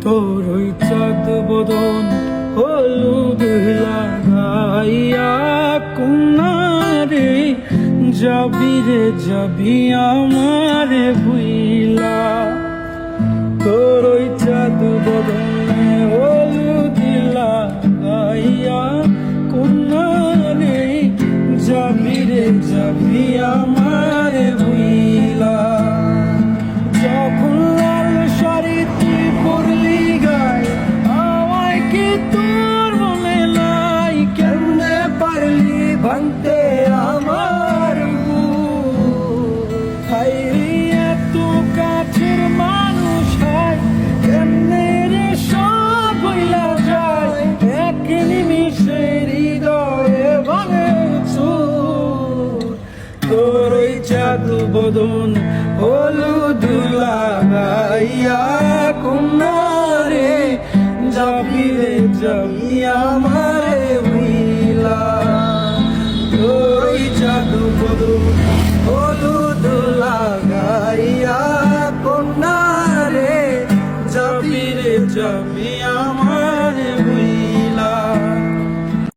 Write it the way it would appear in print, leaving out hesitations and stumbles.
তোর ওই চাঁদ বদন হলুদ লাগাইয়া কুমারে যাবি রে যাবি আমারে ভুইলা। তোর ওই চাঁদ বদনে হলুদ লাগাইয়া কুমারে যাবি রে যাবি আমারে ভুইলা। যখন লাল শাড়ি তুই পরলি গায়ে আমায় কি তোর মনে নাই? কেমনে পারলি ভাঙতে আমার বুক? হায়রে এত কাছের মানুষ হয় কেমনে রে সব ভুইলা যায়? এক নিমিষে হৃদয়ে ভাঙে চুর। তোর ওই চাঁদ বদন হলুদ লাগাইয়া কুমারে যাবি রে যাবি আমারে ভুইলা। তোর ওই চাঁদ বদন হলুদ লাগাইয়া কুমারে যাবি রে যাবি